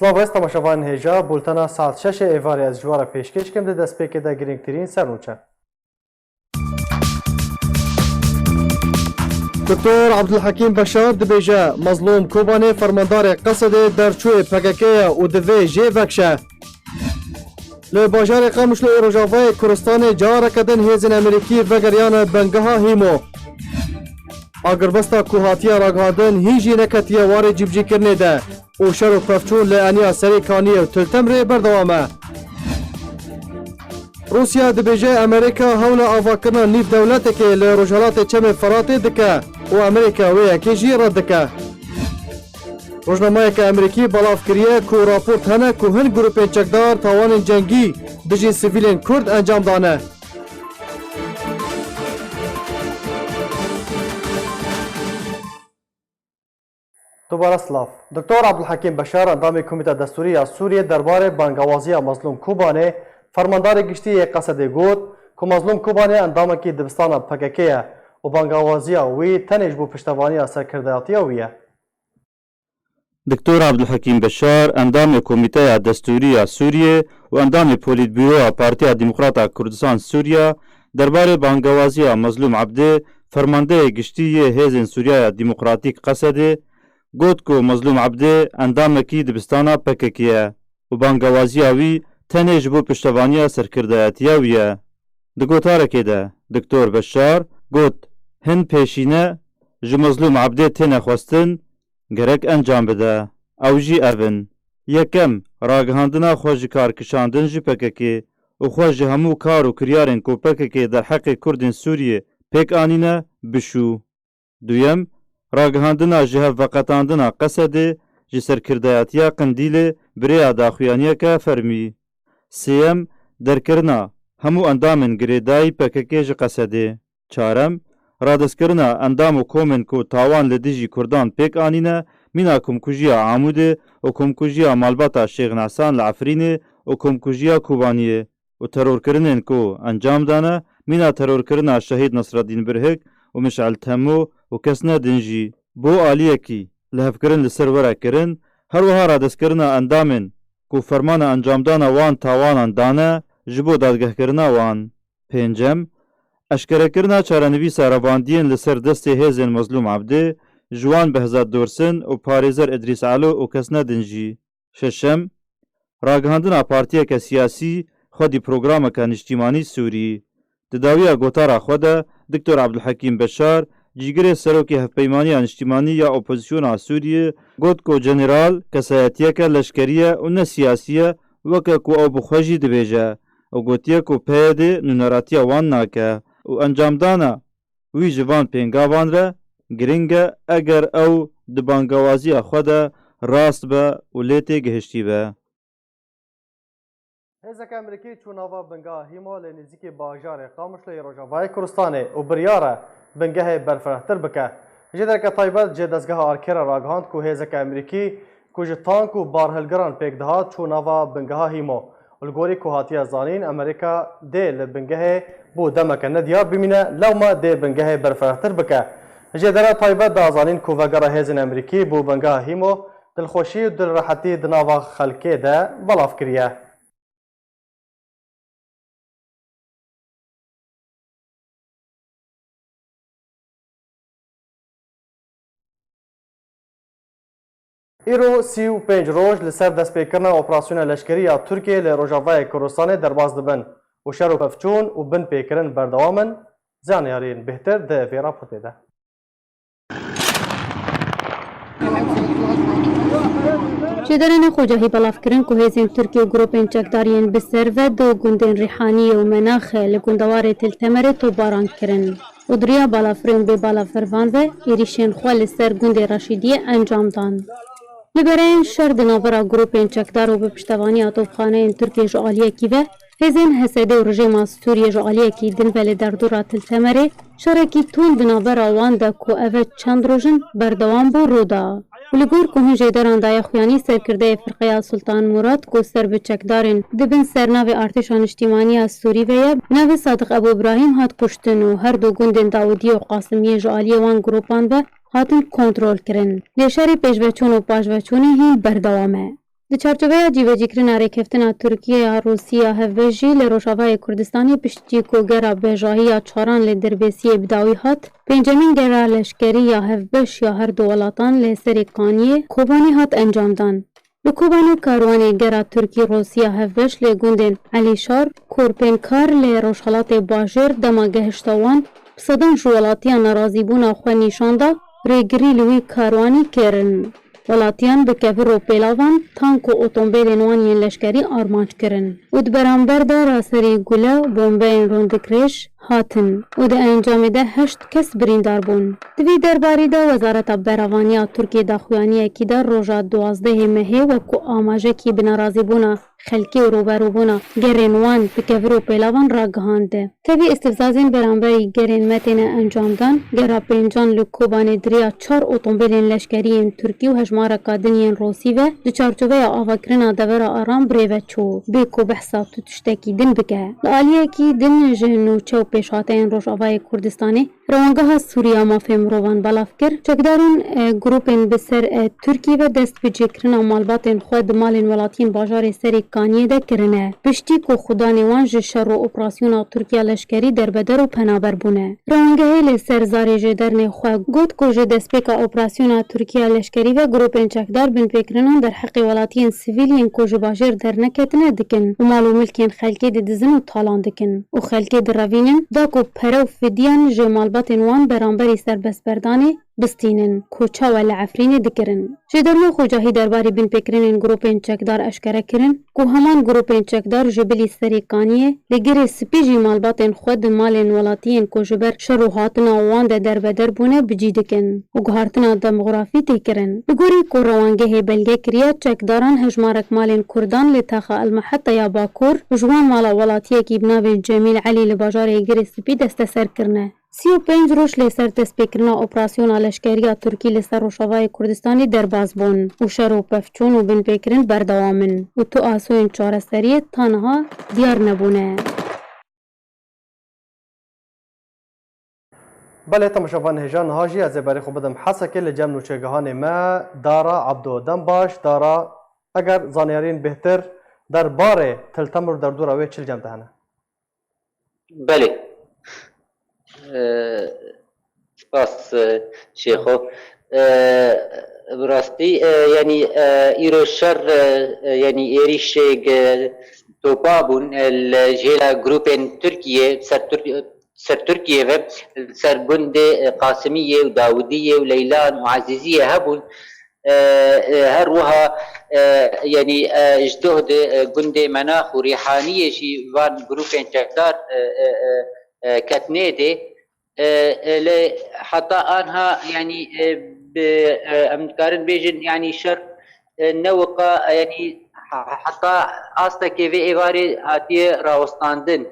سلااوست تماشاوان هێژا بولتەنا ساعت 6 ئێوارێ ez ji we re pêşkêşkim di destpêkê de girîngtirîn serûçe. Dr. Abdulhekîm Beşar dibêje mezlûm Kobanê fermandarê Qesedê derçûyê PKK ye û divê jê vekşe. Li bajarê Qamişlo ê Rojavayê Kurdistanê careke din hêzên Amerîkî vegeriyane bengeha Hîmo. Agirbesta ku hatiye ragihandin hîn jî neketiye warê cîbcîkirinê de û şer û pevçûn li eniya serê kaniyê û Tiltemirê berdewam e. Rûsya dibêje Amerîka hewla avakirina nîv dewletekê li Rojhilatê Çemê Feratê dike û Amerîka wê yekê jî red dike. Rojnamayeke Amerîkî belav kiriye ku raport hene ku hin grûpên çekdar tawanên cengî dijî sivîlên Kurd encam dane. دوباره سلاف دکتر عبدالحکیم بشار اندام کمیته دستوری از سوریه درباره بانگوازی مظلوم کوبانه فرماندار گشتی قصد گوت که مظلوم کوبانه اندام کی دبستان پککیه و بانگوازی وی تنش بو پشتوانی سرکردهاتی ویه. دکتر عبدالحکیم بشار اندام کمیته دستوری سوریه و اندام پولیت بیرو پارتی دموکرات کردستان سوریه درباره بانگوازی مظلوم عبده فرمانده گشتی حزب سوریه دموکراتیک قصد گوت کو مظلوم عبده اندامکی دبستانا پککیه و بانگوازی وی تنش بو پشتوانی سرکردهاتی ویه. دگوتارکی ده دکتر بشار گوت هن پیشینه جو مظلوم عبده تنه خواستن گرک انجام بده او جی اون یکم راگهاندنا خوش کار کشاندن جی پککی و خوش همو کار و کریارن کو پککی در حق کردن سوریه پک آنینه بشو. دویم راگهاندنا جهه وقتاندنا قصده جی سرکردهاتیا قندیل بریا داخویانیه که فرمی. سیم درکرنا همو اندامن گریدای پککی جی قصده. چارم رادسکرنا اندام و کومن کو تاوان لدیجی کردان پیک آنینه مینا کمکوژیا عموده و کمکوژیا مالباتا شیخ نحسان لعفرینه و کمکوژیا کوبانیه و ترور کرنن کو انجام دانه مینا ترور کرنا شهید نصرالدین برهک و مشعل تمو و کسنا دنجی بو آلیه کی لحف کرن لسر ورا کرن هر وها رادسکرنا اندامن کو فرمان انجام دانه وان تاوانان دانه جبو دادگه کرنا وان. پنجم اشکره کرنا چارنویسا رواندین لسر دست هیزن مظلوم عبده جوان بهزاد دورسن و پاریزر ادریس علو و کسنا دنجی. ششم راگهاندنا پارتیه که سیاسی خودی پروگرام که نشتیمانی سوری تداویه گوتارا خوده دکتر عبدالحکیم بشار جیگر سروکی هفپیمانی انشتیمانی یا اپوزیسیون سوریه گوت کو جنرال کسایتیه که لشکریه و نه سیاسیه وکه کو او بخوشی دبیجه و گوتیه کو پیده نونراتیه وان ناکه و انجام دانا وی جوان پینگاوان را گرینگه اگر او دبانگوازی خوده راست به و لیتی گهشتی به. هێزەکە ئەمریکی چووناوە بنگا هیمۆ لە نزیکی باژارێ قامیشلۆی ڕۆژاوای کوردستانê û biryare bingehê berfirehtir bike. Ji dereke taybet cê dezgeha Arkêra ragihand ku hêzeke Amerîkî ku ji tank û barhilgiran pêk dihat çûnava bingeha hîmo. Li gorî ku hatiye zanîn Amerîka dê li bingehê bû demeke nediyar bimîne lewma dê bingehê berfirehtir bike. Jê dere taybet de azanîn ku vegera hêzên Amerîkî bû bingeha hîmo dilxweşî û dilrehetî di nava xelkê de belav kiriye. îro 35 roj li ser destpêkirina operasyona leşkerî ya Tirkiyê li Rojavayê Kurdistanê derbas dibin û şer û pevçûn û bin pêkirin berdewam in. Zanyarên bêhtir di vê raportê de. Şêderên Xwecahî belav kirin ku hêzên Tirkiye û grûpên çekdariyên bi servet û gundên Rîhaniyê û Menaxe li gundewarê Tiltemirê topbaran kirin û diriya balafirên bê balafirvan ve êrişên xwe li ser gundê Reşîdiyê encam dan. Li bereyên şer di navbera grûpên çekdar û bi piştevaniya topxaneyên Tirkiye ji aliyekî ve hêzên Hesedê û rejima Sûriye ji aliyekî din ve li derdora Tiltemirê şerekî tund di navbera wan de ku ev çend rojin berdewam bû rûda. Li gor ku hin jêderan dayaxuyanî serkirdeyê Firqeya Sultan Murad ku ser bi çekdarên dibin sernavê Artêşa Niştîmaniya Sûrî ve ye navê Sadiq Ebu İbrahîm hat kuştin û her du gundên Dawudiyê û Qasimiyê ji aliyê wan gropan ve hatin kontrol kirin. Lêşerê pêşveçûn û paşveçûnê hîn berdewam e. Di çarçoveya cîvecîkirina rêkeftina Tirkiye ya Rûsya hevbêj jî li Rojavayê Kurdistanê piştî ku gera bêjahiya çaran lê derbêsiyê bidawî hat, pêncemîn gera leşkerî ya hevbeş ya her du welatan lê serê Kaniyê Kobanê hat encamdan. Li Kobanê karwanê gera Tirkî Rûsya hevbeş lê gundên Elîşar, Korpênkar lê Rojhilatê Bajêr dema gehişta wan bi sedan ji welatiya nerazîbûna xwe nîşan da rêgirî li wî karwanî kirin. Welatiyan bi kevir û pêlavan tank û otomobîlên wan yên leşkerî armanc kirin û di beramber de raserî gule û bombeyên rûndikirêj hatin û di encamê de 8 kes birîndar bûn. Di vî derbarî de Wezareta Beravaniya Tirkiye daxuyaniyekî da roja 12 Mehê wekû amajekî bi nerazîbûna xelkî û rûberûbûna gerên wan bi kevir û pêlavan ragihandê. Tevî îstifzazên beramberî gerên me têne encamdan, gera pêncan li Kobanê diriya 4 otomobîlên leşkeriyên Tirkî û hejmareka diniyên Rûsî ve di çarçoveya avakirina devera aran birêve çû bê ku behsa tu tiştekî din bike. Li aliyekî din ji nûçe û pêşhateyên Rojavayê Kurdistanê Rewingeha Sûriya mafê mirovan belav kir, çekdarên grûpên bi ser Tirkî ve dest bi cêkirina malbatên xwe di malên welatiyên bajarê serê Kaniyê de kirine. Piştî ku xudanê wan ji şer û operasyona Tirkiya leşkerî derbeder û penaber bûne. Rewingehê lê ser zarê ji dernê xwe got ku ji destpêka operasyona Tirkiya leşkerî ve grûpên çekdar binpêkirinan derheqê welatiyên sivîliyên ku ji bajêr derneketine dikin û mal û milkên xelkê de dizin û talan dikin û xelkê direvînin da ku pere û fidyan ji malbatên wan beramberî serbestberdanê bistînin ku çawa li Efrînê dikirin. Ji derma xwecahî derbarê binpêkirinên grûpên çekdar eşkere kirin ku heman grûpên çekdar ji bilî serê Kaniyê li girê spî jî malbatên xwe di malên welatiyên ku ji ber şer û hatina wan de derbeder bûne bicî dikin û guhartina demografî tê kirin. Li gorî ku rewangehê belge kiriye, çekdaran hejmarek malên Kurdan li Texa Elmeheta ya Bakur ji wan mala welatiyekî bi navê Cemîl Elî li bajarê girê spî desteser kirine. 35 roj lê ser destpêkirina operasyona leşkeriya Tirkî li ser Rojavayê Kurdistanê derbas bûn û şer û pevçûn û binpêkirin berdewam in û tu asûyên çareseriyê ta niha diyar nebûne. Belê temaşevan hêjan niha jî ez ê berê xwe bidim hesekê li cem nûçegihanê me Dara Abdo Dembaş. Dara, eger zanyariyên bêhtir derbarê Tiltemer û derdora wê çil cem de hene? Belê. Spas Şêxo. Bi rastî yanî îro şer yanî êrişek topa bûn li jêla grûpên Tirkiye ser Tirkiye ve ser gundê Qasimiyê û Dawudiyê û Leylan û Azîziyê hebûn. her wiha yanî ji duhdê gundê Menax û Rîhaniyê jî van grûpên çekdar ketnê tê lê heta anha yanî em dikarin bêjin yanî şer newiqa yanî heta astekê vê êvarê hatiye rawestandin.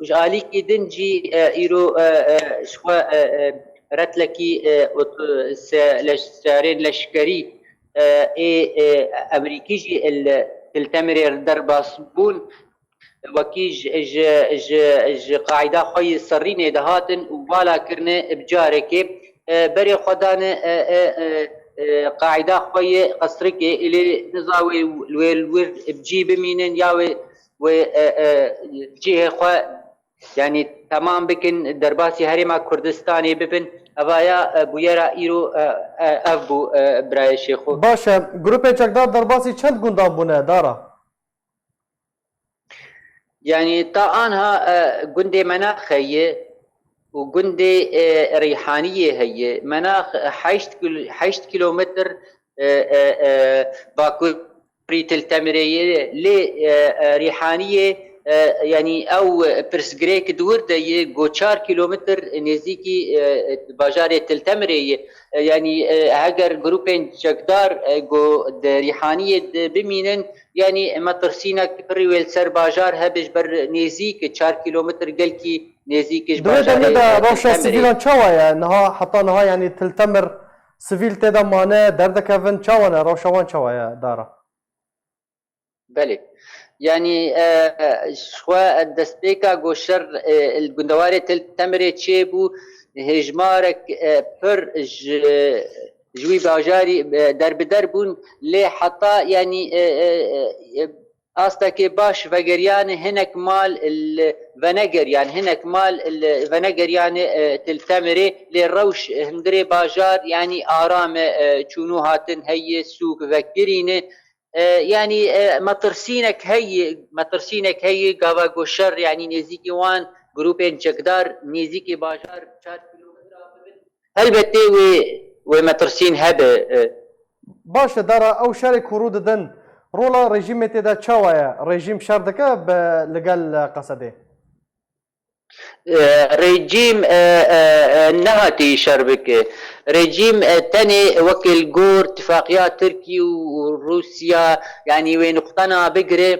Ji alîkê din jî îro ji xwe retlekî serên leşkerî ê Emerîkî jî Tiltemirê derbas bûn. Wekî ji qaîda xwe serrînê de hatin û vala kirine bicarekê berê xwe dane qaîda xwe qesrikê lê niza wê wir bicî bimînin ya wê cihê xwe yanî temam bikin derbasî Herêma Kurdistanê bibin. Evaya bûyera îro ev bû birayê Şêxo. Baş e, grûpên çekdar derbasî çend gundan bûne Dara? Yani ta anha gundê Menax heye û gundê Rîhaniyê heye. Menax 8 kilometr bakurî Tiltemirê lê Rîhaniyê yani ew pirsgirêk dûr de ye got 4 kilometr nêzîkî bajarê Tiltemirê ye. Yani eger grûpên çekdar got di Rîhaniyê bimînin yani me tirsînek pirî wê ser bajar hebe ji ber nêzik 4 kilometr gelkî nêzik ji bajarê de rewşa sivîlan çawa ye? Niha heta niha yani Tiltemer sivîl tê de mane derdikevin çawa ne? Rewşa wan çawa ye Dara? Belê. Yani xwe destpêka goşer gundewarê Tiltemirê çêbû hejmarek pir ji جوی باجاری در بدر بون لی حتی یعنی ئاستەکێ باش vegeriyanê hinek mal venegeriyan hinek mal venegeriyanê Tiltemirê lê rewş hindirê bajar yanî arame çûnû hatin heye sûk vekirîne yanî metirsînek heye gava goşer yanî nêzîkî wan grûpên çekdar nêzîkî bajar 4 kilometre bibin helbetê wê metirsîn hebe. باش دارا ئەو شارێک کوڕوو دەدەن ڕۆڵە ڕێژیمê تێدا چاوایە ڕێژیم شار دەکە لەگەل قەسەدێ رژیم نهاتی شر بکه رژیم تنه وکل گور اتفاقیات ترکی و روسیا یعنی وی نقطنا بگره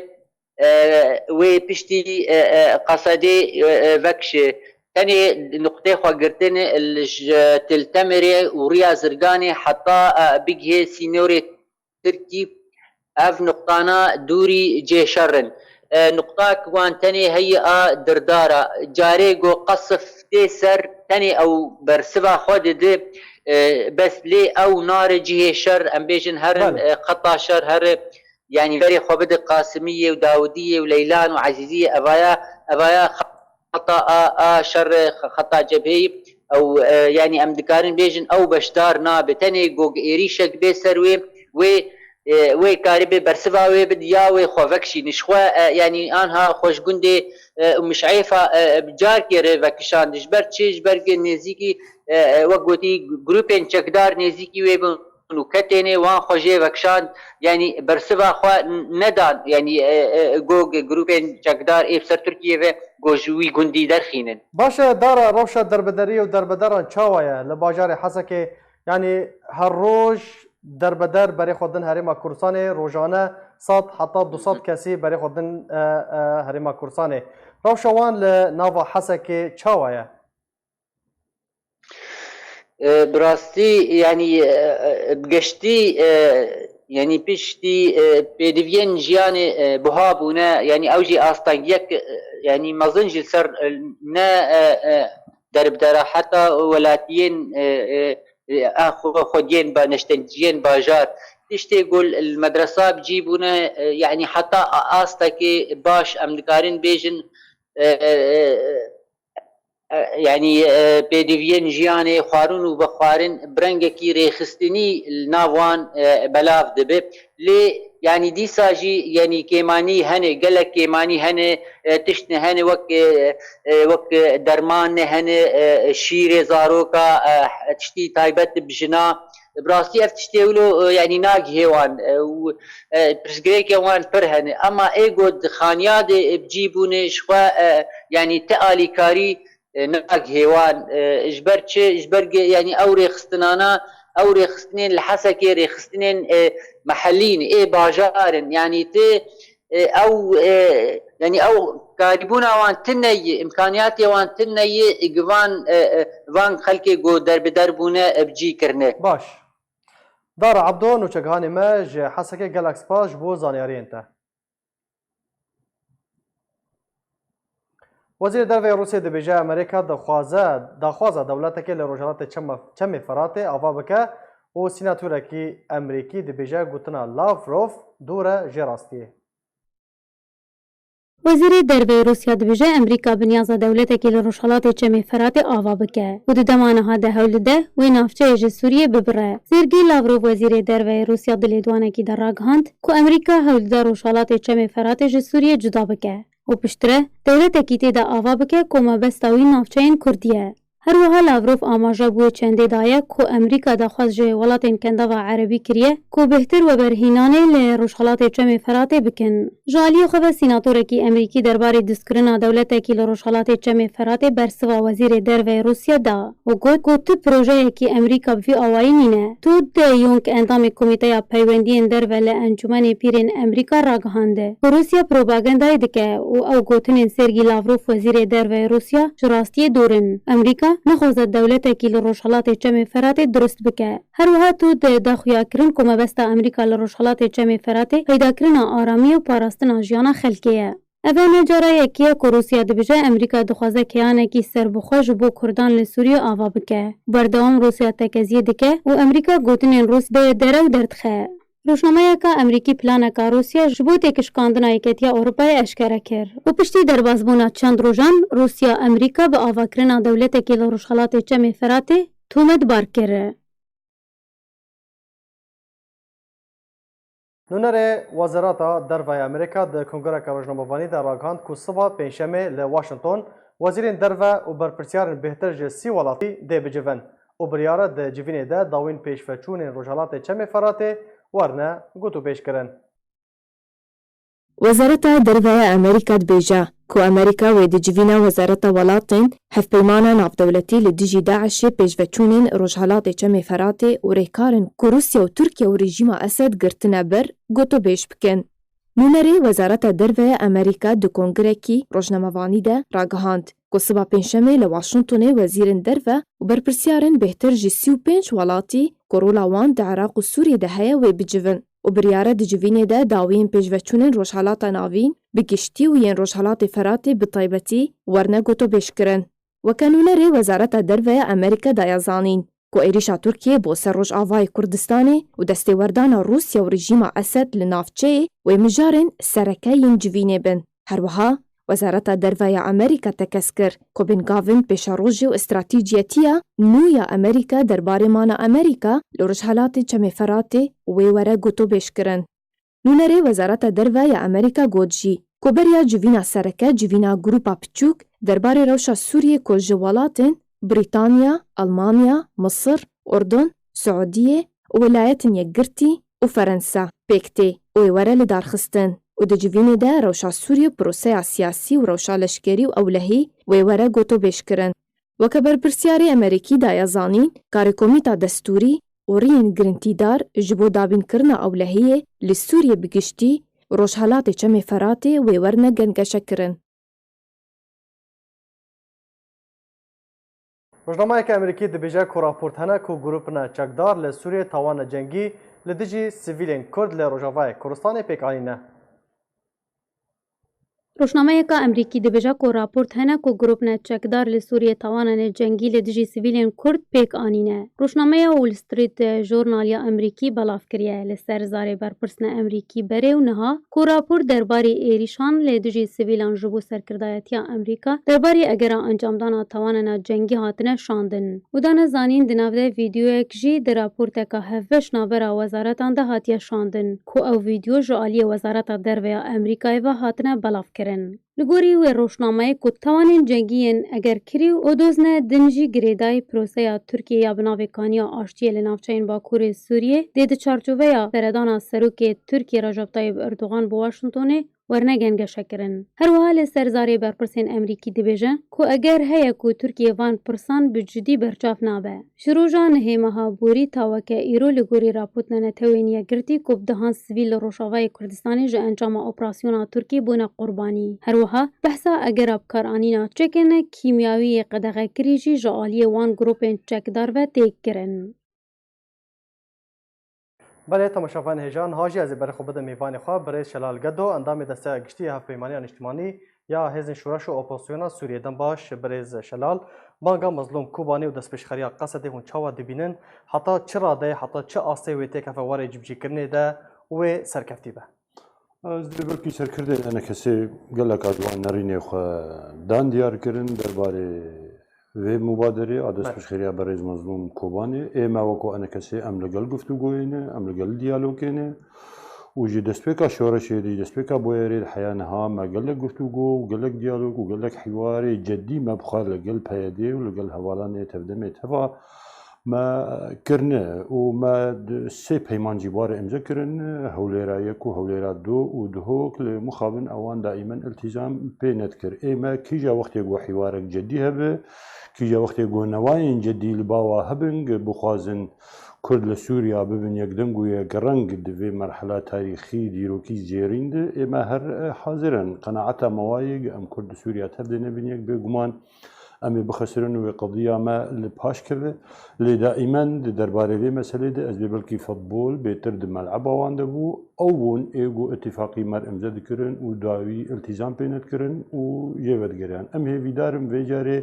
وی پشتی قصده وکشه تنه نقطه خواه گرتن تلتمره و ریا زرگانه حتی بگه سینوری ترکی اف نقطانا دوری جه شرن نقطاك وان تاني هي دردارة جاري جو قصف دي سر تاني او برسبا خود دي بس لي او نار جهة شر ام بيجن هرن خطا شر هر يعني فري خوبد قاسمية وداودية وليلان وعزيزية ابايا خطا شر خطا جبهي او يعني ام دكارن بيجن او بشدار ناب تاني جو ايريشك بي سروي وی کاری به برسوا وی بدیا وی خوفکشی نشخوا یعنی آنها خوشگنده مشعیفا بجار کره وکشان دشبر چیش برگ نزیکی وقتی گروپین چکدار نزیکی وی بنو کتینه وان خوشی وکشان یعنی برسوا خوا ندان یعنی گوگ گروپین چکدار افسر ترکیه و گوجوی گندی درخینن. باشه دارا روشا دربدری و دربدران چاوایه لباجار حسکه یعنی هر روز دربدر برای خودن هرما کورسانه روزانه 100 حتی 200 کسی برای خودن هرما کورسانه روشوان لناوا حسکه چاوایه براستی یعنی بگشتی یعنی پشتی پیدوین جیان بهابونه یعنی اوجی آستانگیک یعنی مزنجل سر نه دربدره حتی ولاتین خودين بنشتنجين باجار تشتي يقول المدرسة بجيبونا يعني حتى آستكي باش أمدكارين بيجن يعني بيديفين جياني خوارون وبخوارن برنجكي ريخستني النافوان بلاف دبي لي يعني دي ساجي يعني كيماني هني قالك كيماني هني تشتني هني وك درمان هني شيري زاروكا تشتي تايبت بجنا براسي افتشتي ولو يعني ناق هيوان برسقريك يوان فرهن اما ايقود خانياد بجيبوني شخوا يعني تقالي كاري ناق هيوان اجبر يعني او ريخستنانا او ريخستنين الحسكي ريخستنين محلين باجارن يعني تي او يعني او كاريبونا وان تني امكانياتي وان تني اجوان وان خلكي جو درب دربونا بجي كرنه باش دار عبدون وشغاني ماج حسكي جالاكس باج بو زانياري انت وزیر دروی روسیه دبیجه امریکا دخوازه دولتکی لروجالات چم فراته آوا بکه و سیناتورکی امریکی دبیجه گوتنا لافروف دوره جراستیه. وزیر دروی روسیه دبیجه امریکا بنیازه دولتکی لروجالات چم فراته آوا بکه و دمانها ده هولده و نافچه ج سوریه ببره. سرگی لاوروف وزیر دروی روسیه دلیدوانکی در راگهاند که امریکا هولده روجالات چم فراته ج سوریه جدا بکه. و پشتره دولتکی تیدا آوا بکه که مبستاوی نافچین کردیه. هر وها لاوروف آماجه بوی چنده دایه که امریکا دخواست جه ولاتین کنده و عربی کریه که بهتر و برهینانه لروشالات چم فراته بکن. جالی خواه سیناتورکی امریکی درباره دستکرنا دولتکی لروشالات چم فراته برسوا وزیر دروی روسیه دا و گوت تو پروژه کی امریکا بفی آوائی نینه. تو دیونک اندام کمیته پیوندین دروی لانجمن پیرین امریکا راگهانده. روسیه پروپاگاندای دکه و او گوتنین سرگی لاوروف وزیر دروی روسیه جراستی دورن. امریکا نخوزد دولتکی لروشالات چم فراته درست بکه. هر وها تو دخویا کرن که مبستا امریکا لروشالات چم فراته پیدا کرن آرامی و پاراستنا جیانا خلکیه. Ev necara yekiye ku Rûsya dibêje Amerîka dixwaze keyanekî serbixwe ji bo Kurdan li Sûriye ava bike. Berdewam Rûsya tekeziyê dike û Amerîka gotinên Rûs bê derew derdixe. Rojnameyeka Amerîkî planeka Rûsya ji bo têkişkandina Yekîtiya Ewropayê eşkere kir. û piştî derbasbûna çend rojan Rûsya Amerîka bi avakirina dewletekî li Rojhilatê Çemê Feratê tûmetbar kir. Nûnerê Wezareta Derve ya Amerîka di Kongreka Rojnamevanî de ragihand ku siva pênşemê li Washington wezîrên derve û berpirsyarên bêhtir ji 3 welatî dê bicivin û biryare di civînê de dawîn pêşveçûnên Rojhilatê Çemê Feratê werne gotûbêj kirin. Wezareta Derveya Amerîka dibêje ku Amerîka wê di civîna Wezareta Welatên Hevpeymana Navdewletî li dijî Daişê pêşveçûnên Rojhilatê Çemê Feratê û rêkarên ku Rûsya û Tirkiye û rejîma Esed girtine ber gotûbêj bikin. Nûnerê Wezareta Derveya Amerîka di Kongrekî Rojnamevanî de ragihand ku siva pênşemê li Washingtonê wezîrên derve û berpirsyarên bêhtir ji 35 welatî ku rola wan di Iraq û Sûriyê de heye wê bicivin. û biryare di civînê de dawiyên pêşveçûnên Rojhilata Navîn bi giştî û yên Rojhilatê Feratê bi taybetî werne gotûbêj kirin. Weke nûnerê Wezareta Derveya Amerîka daye zanîn ku êrişa Tirkiye bo ser Rojavayê Kurdistanê û destêwerdana Rûsya û rejîma Esed li navçeyê wê mijarên serekeyên civînê bin. Her wiha Wezareta Derveya Amerîka tekez kir ku bingavin pêşerojê û stratîjiyetiya nû ya Amerîka derbarê mana Amerîka li Rojhilatê Çemê Feratê wê were gotûbêj kirin. Nûnerê Wezareta Derveya Amerîka got jî ku beriya civîna sereke civîna grûpa piçûk derbarê rewşa Sûriyê ku ji welatên Brîtanya, Almanya, Misir, Urdun, Siûdiyê û Welayetên Yekgirtî û Ferensa pêk tê û ê were li darxistin. û di civînê de rewşa Sûriye proseya siyasî û rewşa leşkerî û ewlehî wê were gotûbêj kirin. Weke berpirsyarê Amerîkî daye zanîn Karêkomîta Destûrî û rêyên girintîdar ji bo dabînkirina ewlehiyê li Sûriyê bi giştî Rojhilatê Çemê Feratê wê werne gengeşe kirin. Rojnameyeka Amerîkî dibêje ku raport hene ku grûpina çekdar li Sûriyê tawana cengî li dijî sivîlên Kurd li Rojavayê Kurdistanê pêkanîne. Rojnameyeka Amerîkî dibêje ku raport hene ku grûpine çekdar li Sûriyê tawanên cengî li dijî sivîlên Kurd pêk anîne. Rojnameya Wall Street Journal ya Amerîkî belav kiriye li ser zarê berpirsina Amerîkî berê û niha ku rapor derbarê êrîşan lê dijî sivîlan ji bo serkirdayetiya Amerîka derbarê egera encamdana tawanên cengî hatine şandin. û dane zanîn di nav de vîdyoyek jî di raporteka hevbeş navbera wezaretan de hatiye şandin ku ew vîdyo ji aliyê Wezareta Derveya Amerîkayê ve hatine belav kirin. Li gorî wê rojnameyê ku tawanên cengî yên eger kirî û dozne din jî girêdayî proseya Tirkiye ya bi navê Kaniya Aştiyê li navçeyên Bakurê Sûriyê dê di çarçoveya seredana Serokê Tirkiye Recep Tayyip Erdogan bi Washingtonê werne gengeşe kirin. Her wiha li ser zarê berpirsên Amerîkî dibêje ku eger heye ku Tirkiye van pirsan bi cidî berçav nabe. Ji roja nihê meha borî ta weke îro li gorî raportên netewên yekgirtî ku bi dihan sivîl li Rojavayê Kurdistanê ji encama operasyona Tirkî bûne qurbanî. Her wiha behsa egera bikaranîna çekên kîmyawî yê qedexekirî jî ji aliyê wan grûpên çekdar ve têk kirin. Belê temaşavan hêjan hajî ez ê berê xwe bidim mêvanê xwe Birêz Şelal Gedo endamê desteya giştî Hevpeymaniya Niştimanî ya Hêzên Şûreş û Opozisyona Sûriyê dem baş Birêz Şelal banga mezlûm Kobanî û destpêşxeriya Qesedê hûn çawa dibînin heta çi radeyê heta çi astê wê têkefe warê cibcîkirinê de wê serkeftî be. Ez dê belkî serkirdê hene kesê geleka ciwan nerînê xwe dan diyar kirin derbarê vê mubaderê a destpêşxeriya Birêz Mezlûm Kobanî ême wekû hene kesê em li gel guftûgoyê ne em li gel diyalogê ne û jî destpêka şoreşê dî destpêka boyerê li heya niha me gelek guftûgo û gelek diyalog û gelek hîwarê ceddî me bixwe li gel peyedê û li gel hevalanê tevdemê teva me kirine û me sê peyman jî barê imza kirin hewlêra yek û hewlêra du û dihok li mixabin ewan daîmen iltîzam pê nedkir. Ême kîja wextê got hîwarek ceddî hebe kîja wextê got newayên ceddî li bawa hebin bixwazin Kurd li Sûriya bibin yekdeng û yekreng di vê merhela tarîxî dîrokî zêrîn de ême her hazirin qenaeta mewayê em Kurd li Sûriya tevdê nebin yek bêguman ئەمێ بخەسرن وێ قضیە مە لە پاش کردێ لێ دائیمەن دەربارەی لێ مەسەلێ ئەس بێ بەلکی فەتبۆل بێتر دمەلعەبەوان دەبوو ئەو بوون ئێگو اتفاقی مەر ئەمزە دکردن و داوی التیزام پێنەتکردن و یێوەدگەریان ئەم هێویدارم وێجارێ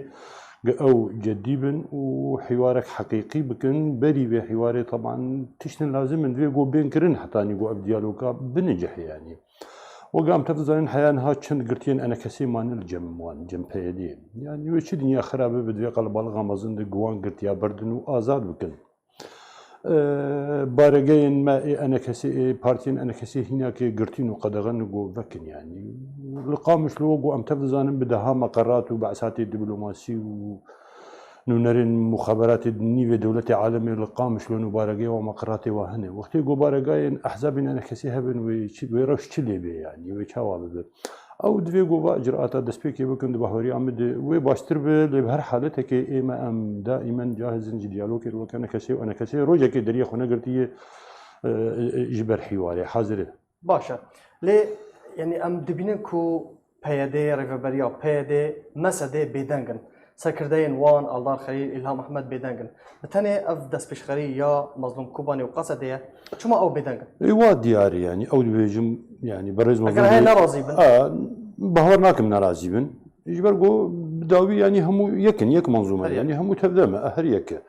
ئەو جدی بن و حیوارێک حقیقی بکن بەری بێ حیوارێ طبعا تشتن لازمن دوێ گۆ بێنکردن حتانی گۆ ئەف دیالۆگا بنجەحیانی وەگام تەزانین حیانها چەند گرتیان ئەنە کەسێمان جەموان جەمپەیەدێ یانی وێ چ دنیا خراپە بە دوێ قەڵباڵغا مەزن گوان گرتیا بردن و ئازاد بکەن بارەگەیان ما ئەنە کەسێ پارتیان ئەنە کەسێ هیناکێ گرتین و قەدەغەن و گۆ بەکن ینی لقامش لۆ گۆ ئەم تەزانم بدەها مەقەڕات و بەعساتی دیبلۆماسی و نونەرین مخابراتی نیوێ دەولەتی عالمی لقامش لۆن و بارەگەی و مەقڕاتی وا هەنێ وەختی گۆ بارەگایان ئەحزابین ئەنە کەسی هەبن وێ ڕەش چ لێ بێ ینی وێ چاوا ببێت ئەو دوێ گۆ ئەجرئاتە دەستپێکی بکەن بەهۆری ئەمدێ وێ باشتر بێ لێ هەر حالەتێکی ئێمە ئەم دائیمەن جاهزن دیالۆکی وەکەنە کەسێ و ئەنە کەسێ ڕۆژێکی دەریە خۆ نەگرتیە ji ber hîwarê hazir e. Baş e. Lê yanî em dibînin ku PYD rêveberiya PYD mesedê bêdengin. Sekirdeyên wan Aldar Xelîl, İlham Ehmed bêdengin. Bi tenê ev destpêşxerî ya Mazlûm Kobanî û Qesedê ye çima ew bêdengin? Wa diyarî yanî ew dibêjim yanî berêz Eger heye nerazî bin. Bahar nakim nerazî bin. Ji ber got dawî yanî hemû yekin yek manzûme yanî hemû tevdeme her yek e.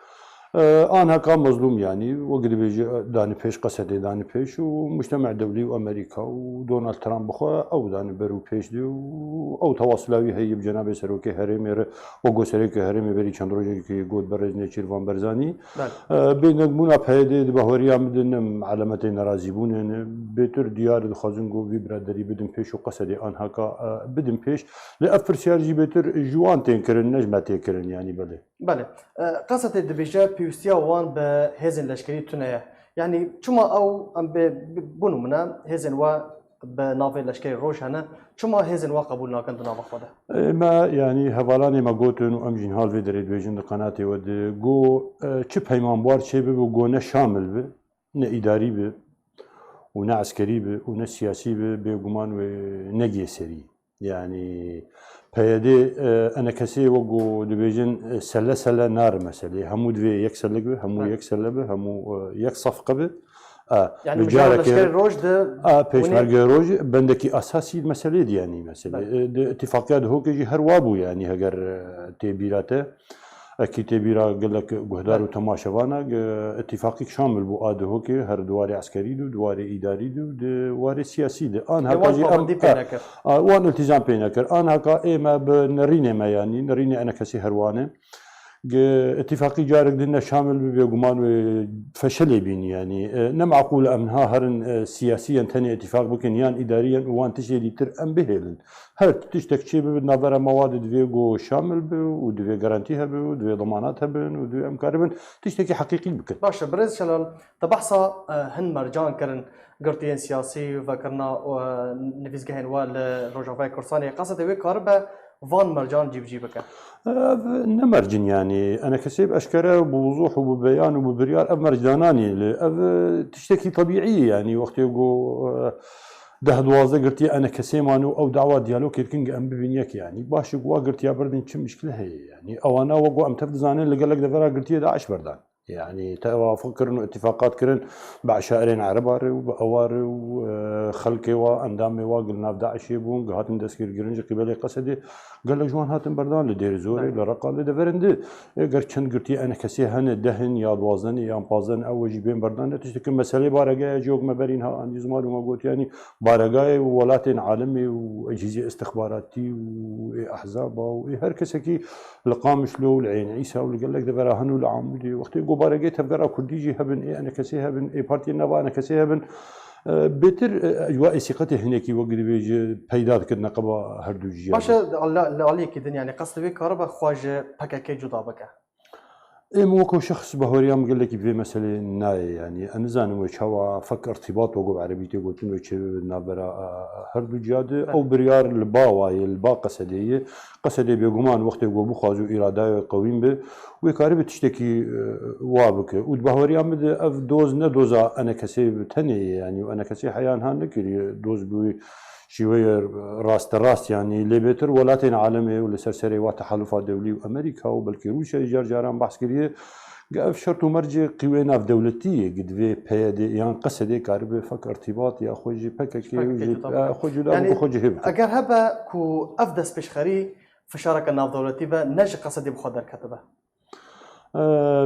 آنها مظلوم يعني وقت بيجي داني بيش قصدي داني بيش ومجتمع دولي وامريكا ودونالد ترامب بخوا او داني برو بيش دي او تواصلاوي هي بجناب سروكي هرمي وقو سروكي هرمي بري چندروجي كي قود برزني چيروان برزاني بين نمونا بهيدي بهوريا مدن علامتين نرازيبون يعني بيتر ديار خازنگو في برادري بدن بيش وقصدي آنها بدن بيش لافر سيارجي بيتر جوان تنكرن نجمتي كرن يعني بله قصدي دبيجا پێویستیە وان بە هێزن لەشکری تونەیە یعنی چما ئەو ئەم بوون منە هێزن وا بە ناوێ لەشکری ڕۆژ هەنە چما هێزن وا قبول ناکەن دو ناوەخۆدا ئێمە ینی هەواڵانی مەگوتن و ئەم ژین هاڵێ دەرێت دوێژن قەناتێوە گۆ چ پەیمانبوار چێ بێ و گۆ نە شامل بێ نە ئیداری بێ و نە عسکەری بێ و نە سیاسی بێ بێگومان و نەگێ سەری یعنی پەیەدێ ئەنە کەسێ وەگو دەبێژن سەلە سەلە نارە مەسەلێ هەموو دوێ یەک سەلک بێ هەموو یەک سەلە بێ هەموو یەک سەفقە بێ پێشمەرگە ڕۆژ بەندێکی ئاساسی مەسەلێ دیانی مەسەلێ اتفاقیات هۆکێکی هەروە بوو ینی هەگەر تێبیراتە ئەکی تێبیرا گەلک گوهدار و تەماشەوانە اتفاقی شامل بوو ئادەهۆکێ هەر دووارێ عسکەری و دووارێ ئیداری و دووارێ سیاسی دێ ئان وان التیزام پێ نەکرد ئان هاکا ئێمە بە نەڕینێمە ینی نەڕینێ ئەنە کەسی هەروانێ اتفاقی جارێک دنە شامل ببێ گومان و فەشەلێ بینی ینی نەمعقول ئەمها هەرن سیاسیان تەنێ اتفاق بکەن یان ئیداریان وان تشێری تر ئەم بهێلن هەر تشتێک چێ ببن نابەرە مەوادە دوێ گۆ شامل بێ و دوێ گەرانتی هەبێ و دوێ ضمانات هەبن و دوێ ئەمکار بن تشتێکی حەقیقی بکەن باشە برێز شەلال تە بەحسا هەن مەرجانکردن گرتیên siyasî vekirina nivîzgehên we li Rojavayê Kurdistanê qesed wê kar be van mercan cîbicî bike نەمەرجن ینی ئەنە کەسێ ئەشکەرە بوضوح و ببیان و ببریار ئەم مەرجدانانی لێ ئەv تشتێکی طبیعی ینی وەختێ گۆ ده دوازە گرتی ئەنە کەسێمان و ئەو داوا دیالۆکردکردن ئەم ببینیەک ینی باشی گووا گرتیا بردن چ مشکل هەیە ینی ئەوانە وەگو ئەم تەف دەزانێن لەگەلک دەڤرا گرتیە داعش بەردان يعني توافقكرن واتفاقات كرن بعشائرين عرباري وبأواري وخلقي واندامي وقلنا بداعش يبون قهاتن دسكير جرنج قبلي قصدي قال لك جوان هاتن بردان لدير زوري لرقا لدفرندي قرشن قرتي انا كسي هن دهن يا دوازن يا بازن او جيبين بردان تشتكي مسألة بارقاي جوق مبرينها عندي زمان وما قلت يعني بارقاي ولاتين عالمي واجهزة استخباراتي واحزاب وهر كسكي لقامش له العين عيسى واللي قال لك دفرا هنو العامودي وقت گوبارەگەی تەبگەڕا کوردیجی هەبن ئەنە کەسێ هەبن پارتی نەوا ئەنە کەسێ هەبن بێتر ئەجوای سیقەتی هەنێکی وەگری بێژە پەیدادکردنە قەبا هەردوو ژیان باشە لە عەلیەکی دنیانی قەسدەوێ کارە بە خواژە پەکەکەی جودا بکە ئێمە وەکو شخص بەهۆریان گەلێکی بێ مەسەلێ نایە ینی ئەنزانم وە چاوە فەک ارتیباط وەگو عەربی تێگوتن و چێ نابەرە هەردوو جیادە ئەو بریار لە باوایە لە با قەسەدەیە قەسەدێ بێگومان وەختێک گۆ بخواز و ئیرادای قەویم بێ وێ کاری بە تشتێکی وا بکە و بەهۆریان بدە ئەف دۆز نەدۆزا ئەنە کەسێ تەنێ ینی و ئەنە کەسێ حەیان هان نەکردی دۆز بووی شوية راست يعني ليبتر ولاتين عالمي ولا سرسري وتحالفات دولي وأمريكا وبلكي روسيا جارجاران بحث كريه قاف شرط ومرجع قوى ناف دولتية قد في بيادي يعني قصدي كاربي فك ارتباط يا أخوجي بككي أخوجي لا يعني أخوجي هبك اگر هبه كو افدس بشخري فشارك الناف دولتي به نج قصدي بخدر كتبه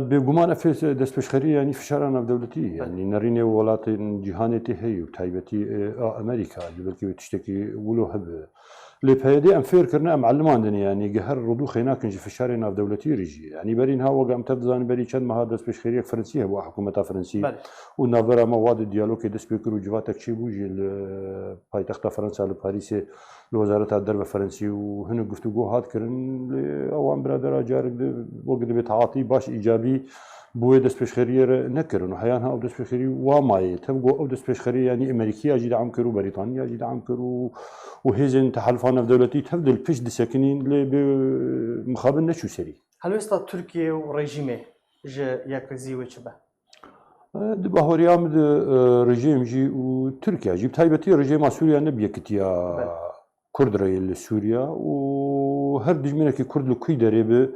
بگومان افیس دست پشخری یعنی فشاران دولتی یعنی نرینه ولات جهانتی هی و تایبتی امریکا بلکه تشتکی ولو هب لپیدی ام فیر کرنا ام علمان دنی یعنی جهر ردو خناك نجي فشارنا دولتی رجی یعنی برین ها وقام تبزان بری چند ماه دست پشخری فرنسیه و حکومت فرنسی و نابرا مواد دیالوگ دست بکرو جواتک چی بوجی پایتخت فرانسه لپاریس لوزارة الدرب الفرنسي وهنا گفتگو هات كرن اوان برادر جارك وقت بتعاطي باش ايجابي بوي دست بشخريه نكرن وحيانها او دست بشخري وماي تبقوا او دست بشخري يعني امريكيه جي دعم كرو بريطانيا جي دعم كرو وهيزن تحالفان في دولتي تبدل البش دي ساكنين مخابل نشو سري هل يستا تركيا وريجيمي جا يكرزي وچبه دبا هوريام رجيم جي وتركيا جي بتايبتي رجيم سوريا نبيكتيا كرد رأي سوريا وهر دجمنا كي كرد لكي دريبه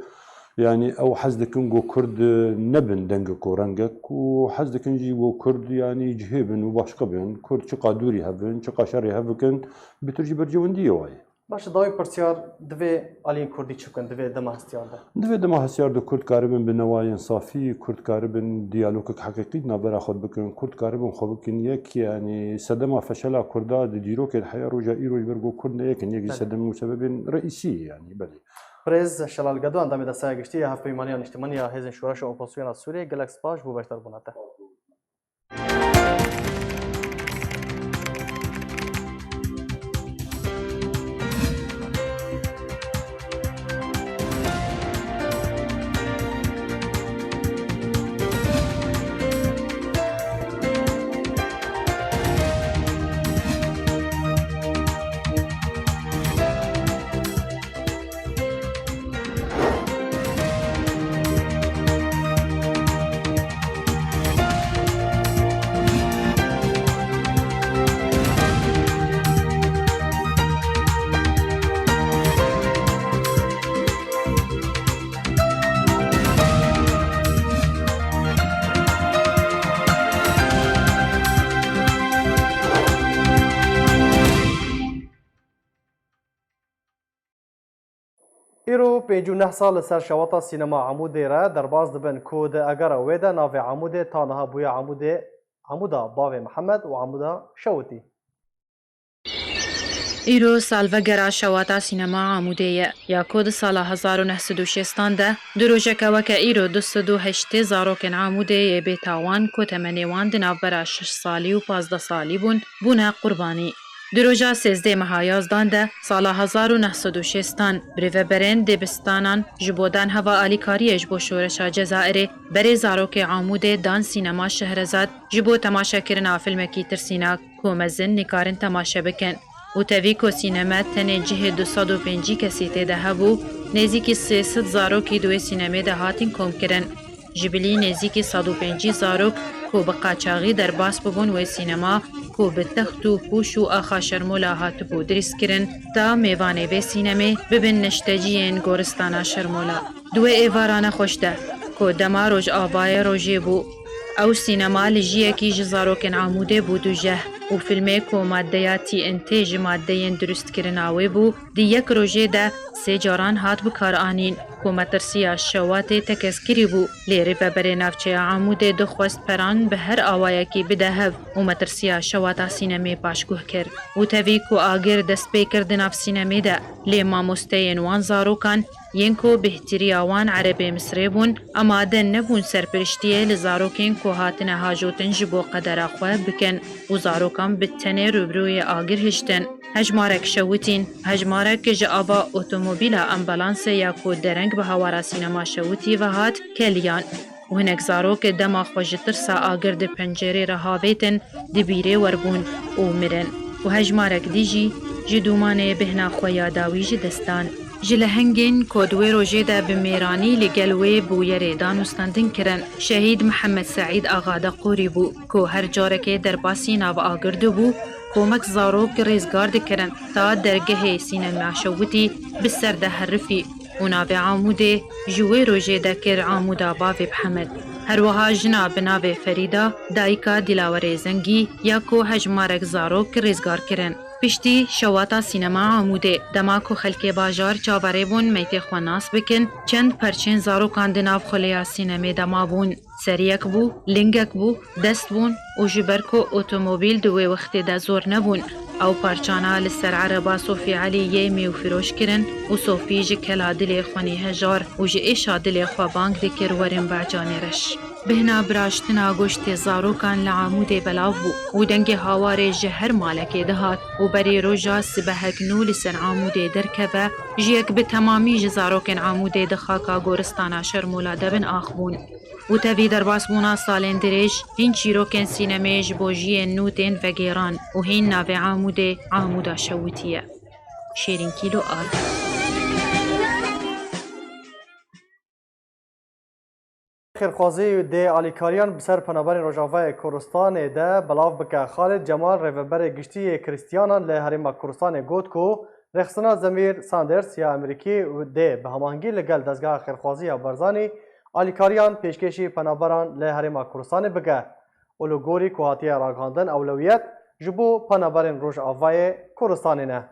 يعني او حزدكن جو كرد نبن دنجك ورنجك وحزدكن جي جو كرد يعني جهبن وباشقه بن كرد شقا دوري هبن شقا شري هبكن بترجي برجونديه واي باش داوي برسيار دفي الين كردي چكن دفي دما هستيار ده دفي دما هستيار ده كرد كاربن بنواين صافي كرد كاربن ديالوج حقيقي نبر اخذ بكن كرد كاربن خبكن يك يعني صدمه فشل كردا ديروك الحياه رجا ايرو برجو كرد يك يك صدمه سبب رئيسي يعني بلي برز شلال گدو اندام دسته گشتی هفت پیمانی اجتماعی حزب شورش اپوزیسیون سوریه گلکس باش بو بهتر بناته ایرو 59 سال سر شواطه سینما عمودی را درباز دبن کود اگر ویدا ناو عمودی تانها بویا عمودا باوی محمد و عمودا شوتی ایرو سالوگرا شواتا سینما عمودیه یا کود سال 1960 ده دروژه وکه ایرو 208 زاروکن عمودیه بیتاوان که تمنیوان دناو برا 6 سالی و 15 سالی بونه قربانی. دروژه 13 مهایازدان ده سال 1960 بریو برین دبستانان جبودان هوا آلیکاری جبو شورشا جزائری بری زاروک عمود دان سینما شهرزاد جبو تماشا کرنا فیلم کی ترسینا کومزن نکارن تماشا بکن و تاوی کو سینما تنه جه 205 کسی تیده هبو نزیکی 300 زاروکی دوی سینما ده هاتین کوم کرن جبلی نزیکی 105 زاروک کو بقاچاغی در باس ببون و سینما کو به تخت و پوش و آخا شرمولا هات بو درس کرن تا میوانه به سینما ببین نشتجین گورستانا شرمولا دو ایوارانه خوشده کو دما روج آبای روژی بو او سینما لجیه کی جزاروکن عموده بو دو جه و فیلمه کو مادهیاتی انتیج مادهین درست کرناوی بو دی یک روژه ده 3 جاران هات بکار آنین کو مترسیا شوات تکسکری بو لیری ببری نافچه عموده دو خواست پران به هر آوائه کی بدهب و مترسیا شوات سینما پاشگوه کر و تاوی کو آگر دست پی کردن اف سینما ده لی ماموستین وان زاروکان ینکو بهتری آوان عربی مصری بون اما دن نبون سرپرشتیه لزاروکین کو هاتن هاجوتن جبو قدر اخواه بکن و زاروکان بتنه روبروی آگر هشتن هجمارک شوتین هجمارک جعبا اتومبیل امبالانس یا کو درنگ به هوارا سینما شوتی و هات کلیان و هنک زاروک دما خوشتر سا آگر ده پنجره رهاویتن دبیره وربون او مرن و هجمارک دیجی جدومانه بهنا خویا داوی جدستان جلهنگین کودوی روژه ده بمیرانی لگلوی بویره دانوستاندن کرن شهید محمد سعید آغاده قوری بو که هر جارکه در باسی ناو آگرده بو کۆمەک زارۆک ڕێزگار دەکردن تا دەرگەهێ سینەما شەوتی بسەردە هەرفی و ناوێ عامودێ ji wê rojê dekir Amuda bavê Bihemed. Herwiha jina bi navê Ferîda dayîka Dîlawerê Zengî ya ku hejmarek zarok rêzgar kirin. Piştî şewata sînema Amûdê dema ku xelkê bajar çaverê bûn meytê xwe nas bikin, çend perçên zarokan di nav xuleya sînemê dema bûn. Seriyek bû, lingek bû, dest bûn û ji ber ku otomobîl di wê wextê de zor nebûn. Ew parçana li ser ereba Sofî Elîyê mî û firoş kirin û Sofî ji kela dilê xwenî hejar û ji êşa dilê xwe bang dikir werin becanê reş. Bihna biraştina goştê zarokan li Amûdê belav bû û dengê hawarê ji her malekê dihat û berê roja sibehek nû li ser Amûdê derkeve jiyek bi temamî ji zarokên Amûdê di xaka goristana Şermûla debin axbûn. û tevî derbasbûna salên dirêj hîn çîrokên sînemê ji bo jiyên nû tên vegêran û hîn navê Amûdê Amuda şewitiye. Şêrîn Kîlo Al. خێرخوازی dê alîkariyan bi ser penaberên Rojavayê Kurdistanê de belav bike. Xalid Cemal rêveberê giştiyê Krîstiyanan li Herêma Kurdistanê got ku rêxistina Zemîr Sanders ya Amerîkî dê bi hemahengî li gel dezgeha xêrxwaziya Barzanî alîkariyan pêşkêşî penaberan li Herêma Kurdistanê bike. û li gorî ku hatiye ragihandin ewlewiyet ji bo penaberên Rojavayê Kurdistanê ne.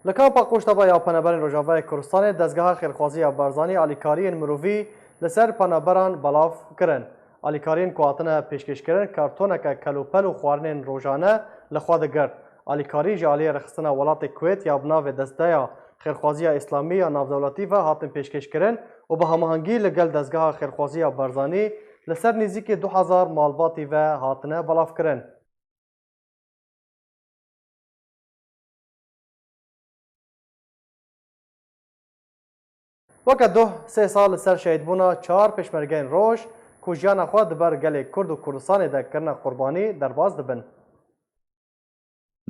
Li kampa Qoşteva ya penaberên Rojavayê Kurdistanê dezgeha xêrxwaziya Barzanî alîkariyên mirovî li ser penaberan belav kirin. Alîkariyên ku hatine pêşkêşkirin kartoneke kelûpel û xwarinên rojane li xwe digir. Alîkarî ji aliyê rexistina welatê Kuwêt ya bi navê desteya xêrxwaziya İslamî ya navdewletî ve hatin pêşkêşkirin û bi hemahengî li gel dezgeha xêrxwaziya Barzanî li ser nêzîkî 2000 malbatî ve hatine belav kirin. Weke duh sê sal li ser şehîdbûna 4 pêşmergeyên roj ku jiyana xwe di ber gelê Kurd û Kurdistanê de kirine qurbanî derbas dibin.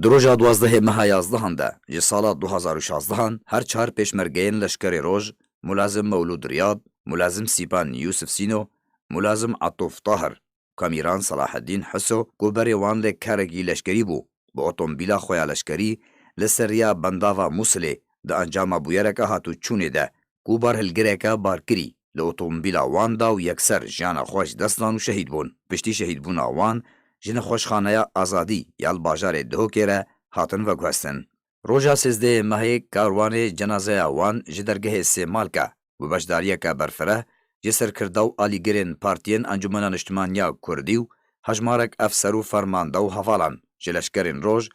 Di roja 12 meha 11 de ji sala 2016 her 4 pêşmergeyên leşkerê roj Mulazim Mewlûd Riyad, Mulazim Sîpan Yusuf Sîno, Mulazim Atof Tahir, Kamîran Salaheddîn Hiso ku berê wan lê kerekî leşkerî bû bi otomobîla xwe ya leşkerî li ser ya bendava Musilê di encama bûyereke hatûçûnê de ku barhilgireke barkirî li otomobîla wan da û yekser jiyana xwe ji dest dan û şehîd bûn. Piştî şehîdbûna wan ji nexweşxaneya Azadî ya li bajarê Duhokê re hatin veguhestin. Roja 13 mehê karwanê cenazeya wan ji dergehê Sê Malka bi beşdariyeke berfireh ji serkirda û alîgirên partiyên Encûmena Niştimaniya Kurdî û hejmarek efser û fermanda û hevalan ji leşkerên roj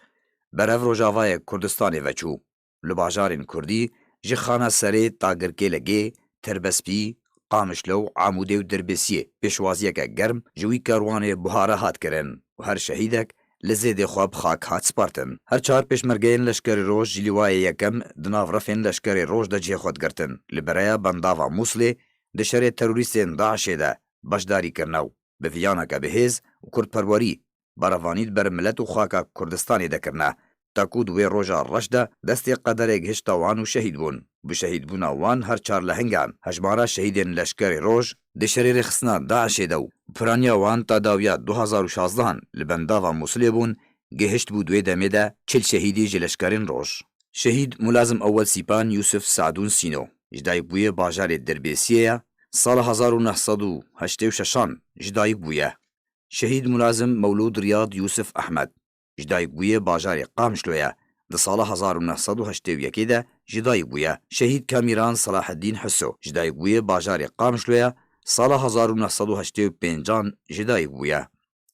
berev Rojavayê Kurdistanê veçû. Li bajarên Kurdî ji xana serê ta Girkêlegê, Terbespî, Qamişlo û Amûdê û Dirbêsiyê pêşwaziyeke germ ji wî karwanê buhare hat kirin û her şehîdek li zêdê xwe bi xak hat spartin. Her 4 pêşmergeyên leşkerê roj ji lîwayê yekem di nav refên leşkerê roj de cihê xwe digirtin. Li bereya bendava Musilê di şerê terorîstên Daişê de beşdarî kirine û bi viyaneke bihêz û kurdperwerî beravanî ber millet û xaka Kurdistanê de kirine. Taku di wê roja reş de destê qederê gihişta wan û şehîd bûn. Bi şehîdbûna wan her 4 lehengan hejmara şehîdên leşkerê roj di şerê rêxistina Daişê de û piraniya wan ta dawiya 2016 li bendava Musilê bûn gihişt bû di wê demê de 40 şehîdî ji leşkerên roj. Şehîd Mulazim Ewwel Sîpan Yusuf Sadûn Sîno ji dayîkbûyê bajarê Dirbêsiyê ye sala 1986 ji dayîk bûye. Şehîd Mulazim Mewlûd Riyad Yusuf Ehmed ji dayîkbûyê bajarê Qamişlo ye di sala 1981 de ji dayîk bûye. Şehîd Kamîran Salaheddîn Hiso ji dayîkbûyê bajarê Qamişlo ye sala 1985 ji dayîk bûye.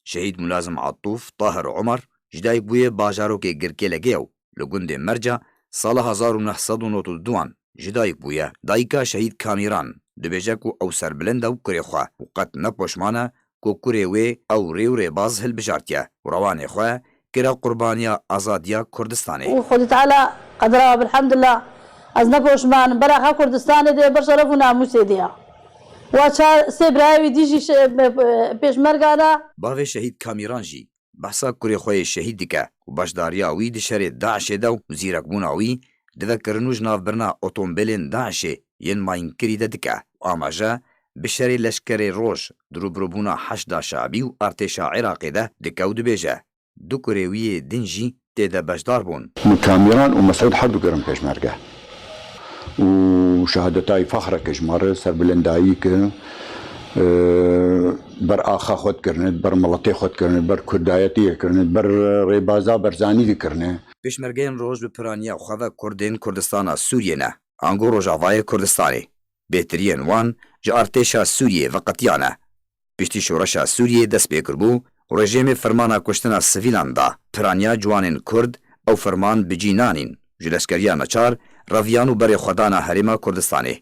Şehîd Mulazim Atof Tahir Umar ji dayîkbûyê bajarokê Girkêlegê û li gundê Merca sala 1992 ji dayîk bûye. Dayîka şehîd Kamîran dibêje ku ew serbilind e û kurê xwe û qet nepoşman e ku kurê wê ew rê û rêbaz hilbijartiye û rewanê xwe kira qurbaniya azadiya Kurdistanê. Xwedî Teala qedera bilhamdullah ez nepoşman beraxa Kurdistanê de berşeref û namûsê diye. Wa sê birayê dî jî pêşmerga de bavê şehîd Kamîran jî behsa kurê xwe yê şehîd dike û beşdariya wî di şerê Daişê de û zîrekbûna wî divekirin û ji navbirina otomobîlên Daişê yên mayînkirî de dike amaje bi şerê leşkerê roj dirûbirûbûna heşda şabî û artêşa Iraqê de dike û dibêje du kurêwiyê din jî têde bejdar bûn. كاميران ومسعود حردو كرم پێشمەرگە و شهادەتای فەخرەکە ژمارە سەربلندایی کرد بەر ئاخا خۆتکردنت بەر مەڵەتێ خۆتکردنت بەر کوردایەتیەکردنت بەر ڕێبازا بەرزانی دیکردنێ پێشمەرگەیان ڕۆژ bi piraniya xwe ve Kurdên Kurdistana Sûriyê ne ango Rojavayê Kurdistanê bêtiriyên wan ji artêşa Sûriyê veqetiyan e piştî şoreşa Sûriyê dest pê kirbû û rejîmê fermana kuştina sivîlan da piraniya ciwanên Kurd ew ferman bi cînanîn ji leşkeriya neçar reviyan û berê xwedana Herêma Kurdistanê